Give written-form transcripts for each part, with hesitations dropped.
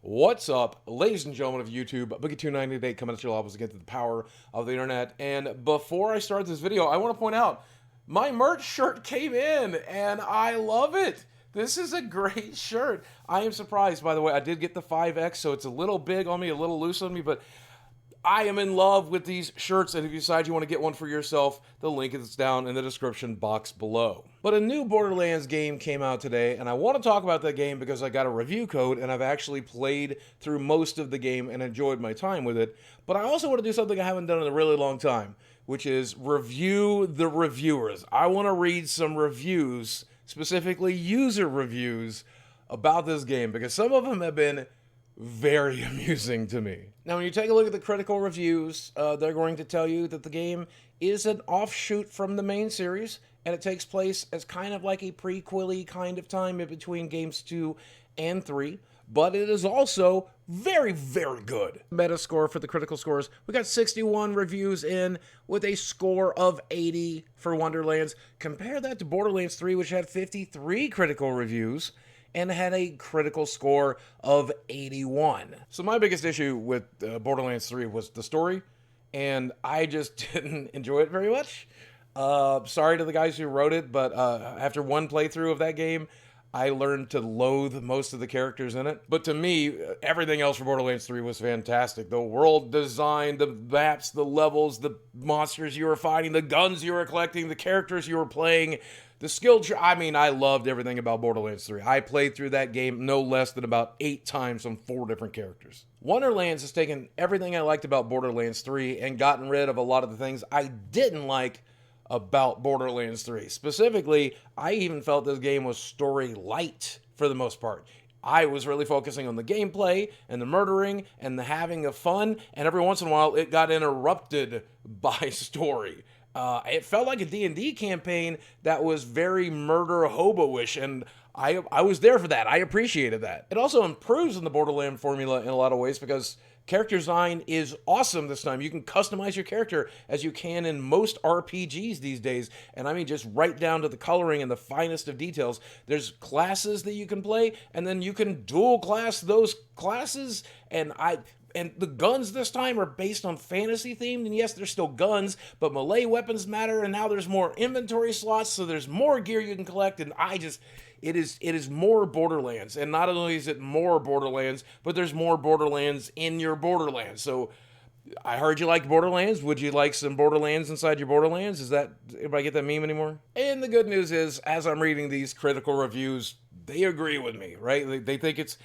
What's up, ladies and gentlemen of YouTube? Boogie298 coming at your levels against the power of the internet. And before I start this video, I want to point out my merch shirt came in and I love it. This is a great shirt. I am surprised, by the way. I did get the 5X, so it's a little big on me, a little loose on me, but I am in love with these shirts, and if you decide you want to get one for yourself, the link is down in the description box below. But a new Borderlands game came out today, and I want to talk about that game because I got a review code, and I've actually played through most of the game and enjoyed my time with it. But I also want to do something I haven't done in a really long time, which is review the reviewers. I want to read some reviews, specifically user reviews, about this game, because some of them have been very amusing to me. Now, when you take a look at the critical reviews, they're going to tell you that the game is an offshoot from the main series, and it takes place as kind of like a prequel-y kind of time in between games 2 and 3, but it is also very, very good. Metascore for the critical scores, we got 61 reviews in with a score of 80 for Wonderlands. Compare that to Borderlands 3, which had 53 critical reviews and had a critical score of 81. So my biggest issue with Borderlands 3 was the story, and I just didn't enjoy it very much. Sorry to the guys who wrote it, but after one playthrough of that game, I learned to loathe most of the characters in it. But to me, everything else for Borderlands 3 was fantastic. The world design, the maps, the levels, the monsters you were fighting, the guns you were collecting, the characters you were playing, the skill tree. I mean, I loved everything about Borderlands 3. I played through that game no less than about 8 times on 4 different characters. Wonderlands has taken everything I liked about Borderlands 3 and gotten rid of a lot of the things I didn't like about Borderlands 3. Specifically, I even felt this game was story light for the most part. I was really focusing on the gameplay and the murdering and the having of fun, and every once in a while it got interrupted by story. It felt like a D&D campaign that was very murder hobo-ish, and I was there for that. I appreciated that. It also improves on the Borderland formula in a lot of ways because character design is awesome this time. You can customize your character as you can in most RPGs these days, and I mean just right down to the coloring and the finest of details. There's classes that you can play, and then you can dual class those classes, and the guns this time are based on fantasy themed, and yes, they're still guns, but melee weapons matter, and now there's more inventory slots, so there's more gear you can collect, and it is more Borderlands, and not only is it more Borderlands, but there's more Borderlands in your Borderlands. So I heard you like Borderlands. Would you like some Borderlands inside your Borderlands? Everybody get that meme anymore? And the good news is, as I'm reading these critical reviews, they agree with me, right? They think it's,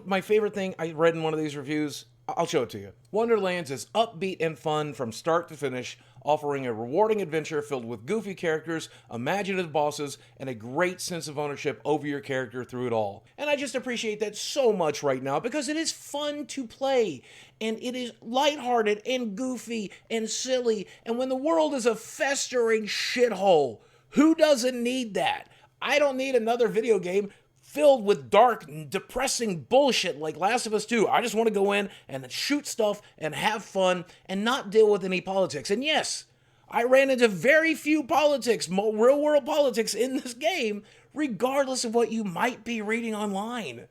my favorite thing I read in one of these reviews, I'll show it to you. Wonderlands is upbeat and fun from start to finish, offering a rewarding adventure filled with goofy characters, imaginative bosses, and a great sense of ownership over your character through it all. And I just appreciate that so much right now because it is fun to play, and it is lighthearted and goofy and silly, and when the world is a festering shithole, who doesn't need that? I don't need another video game filled with dark, depressing bullshit like Last of Us 2. I just want to go in and shoot stuff and have fun and not deal with any politics. And yes, I ran into very few politics, real-world politics in this game, regardless of what you might be reading online.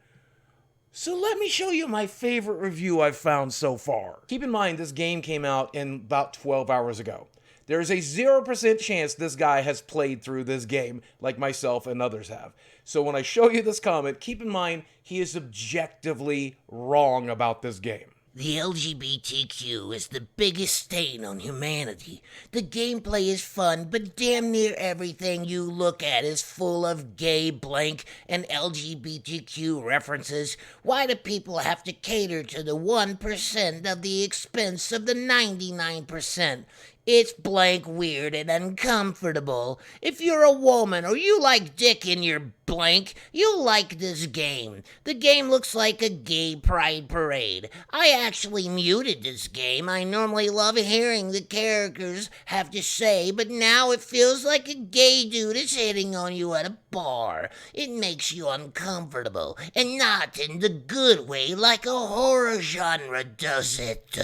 So let me show you my favorite review I've found so far. Keep in mind, this game came out in about 12 hours ago. There is a 0% chance this guy has played through this game like myself and others have. So when I show you this comment, keep in mind he is objectively wrong about this game. The LGBTQ is the biggest stain on humanity. The gameplay is fun, but damn near everything you look at is full of gay blank and LGBTQ references. Why do people have to cater to the 1% at the expense of the 99%? It's blank weird and uncomfortable. If you're a woman or you like dick in your blank, you'll like this game. The game looks like a gay pride parade. I actually muted this game. I normally love hearing the characters have to say, but now it feels like a gay dude is hitting on you at a bar. It makes you uncomfortable, and not in the good way like a horror genre does it.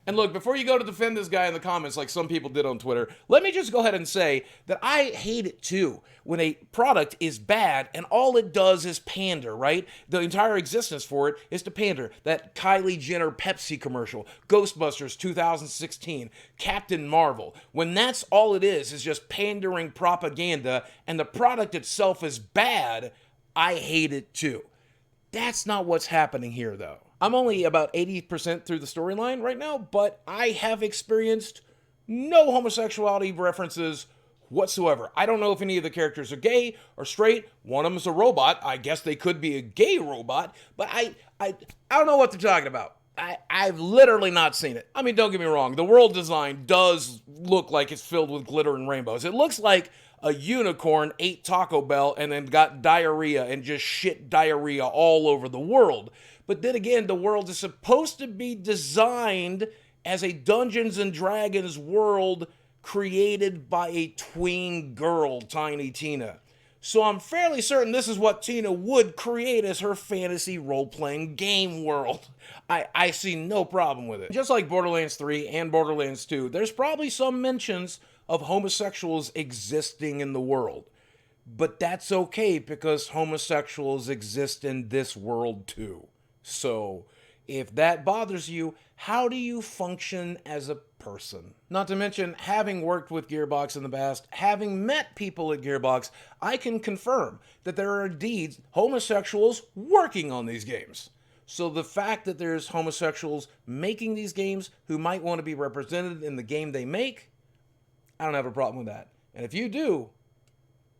And look, before you go to defend this guy in the comments like some people did on Twitter, let me just go ahead and say that I hate it too when a product is bad and all it does is pander, right? The entire existence for it is to pander. That Kylie Jenner Pepsi commercial, Ghostbusters 2016, Captain Marvel. When that's all it is just pandering propaganda and the product itself is bad, I hate it too. That's not what's happening here, though. I'm only about 80% through the storyline right now, but I have experienced no homosexuality references whatsoever. I don't know if any of the characters are gay or straight. One of them is a robot. I guess they could be a gay robot, but I don't know what they're talking about. I've literally not seen it. I mean, don't get me wrong. The world design does look like it's filled with glitter and rainbows. It looks like a unicorn ate Taco Bell and then got diarrhea and just shit diarrhea all over the world. But then again, the world is supposed to be designed as a Dungeons and Dragons world created by a tween girl, Tiny Tina. So I'm fairly certain this is what Tina would create as her fantasy role-playing game world. I see no problem with it. Just like Borderlands 3 and Borderlands 2, there's probably some mentions of homosexuals existing in the world. But that's okay because homosexuals exist in this world too. So, if that bothers you, how do you function as a person? Not to mention, having worked with Gearbox in the past, having met people at Gearbox, I can confirm that there are indeed homosexuals working on these games. So the fact that there's homosexuals making these games who might want to be represented in the game they make, I don't have a problem with that. And if you do,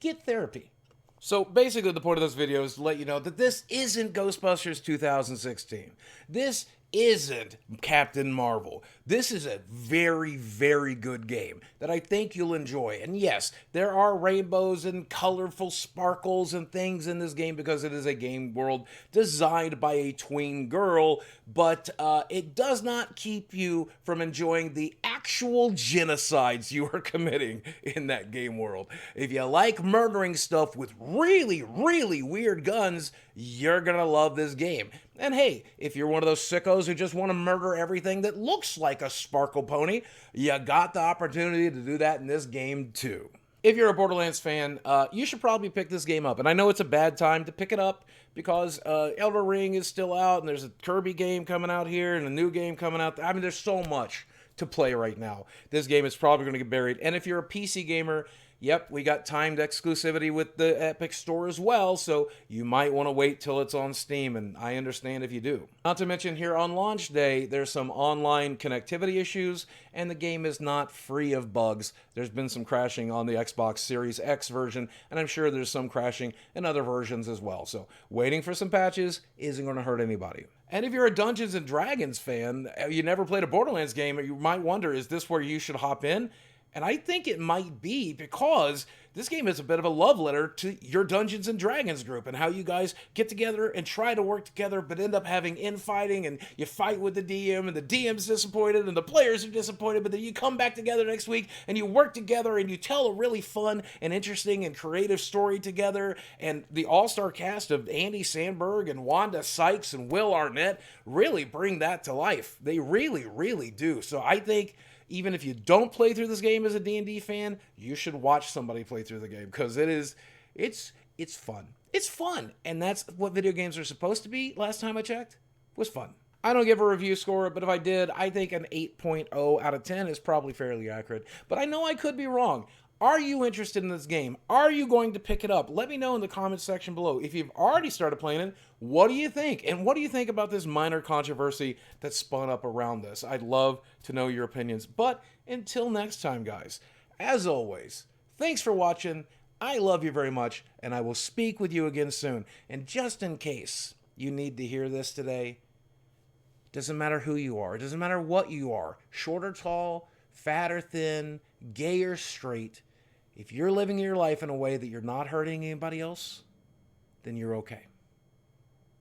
get therapy. So basically the point of this video is to let you know that this isn't Ghostbusters 2016. This isn't Captain Marvel. This is a very, very good game that I think you'll enjoy. And yes, there are rainbows and colorful sparkles and things in this game because it is a game world designed by a tween girl, but it does not keep you from enjoying the actual genocides you are committing in that game world. If you like murdering stuff with really, really weird guns, you're gonna love this game. And hey, if you're one of those sickos who just want to murder everything that looks like a sparkle pony, you got the opportunity to do that in this game too. If you're a Borderlands fan, you should probably pick this game up. And I know it's a bad time to pick it up because Elder Ring is still out and there's a Kirby game coming out here and a new game coming out. I mean, there's so much to play right now. This game is probably going to get buried. And if you're a PC gamer, yep, we got timed exclusivity with the Epic Store as well, so you might want to wait till it's on Steam, and I understand if you do. Not to mention here on launch day, there's some online connectivity issues, and the game is not free of bugs. There's been some crashing on the Xbox Series X version, and I'm sure there's some crashing in other versions as well, so waiting for some patches isn't going to hurt anybody. And if you're a Dungeons and Dragons fan, you never played a Borderlands game, you might wonder, is this where you should hop in? And I think it might be because this game is a bit of a love letter to your Dungeons and Dragons group and how you guys get together and try to work together but end up having infighting and you fight with the DM and the DM's disappointed and the players are disappointed, but then you come back together next week and you work together and you tell a really fun and interesting and creative story together. And the all-star cast of Andy Samberg and Wanda Sykes and Will Arnett really bring that to life. They really, really do. So I think even if you don't play through this game as a D&D fan, you should watch somebody play through the game because it's fun. It's fun, and that's what video games are supposed to be. Last time I checked, was fun. I don't give a review score, but if I did, I think an 8.0 out of 10 is probably fairly accurate. But I know I could be wrong. Are you interested in this game? Are you going to pick it up? Let me know in the comments section below. If you've already started playing it, what do you think? And what do you think about this minor controversy that spun up around this? I'd love to know your opinions. But until next time, guys, as always, thanks for watching. I love you very much, and I will speak with you again soon. And just in case you need to hear this today, doesn't matter who you are. It doesn't matter what you are. Short or tall, fat or thin, gay or straight. If you're living your life in a way that you're not hurting anybody else, then you're okay.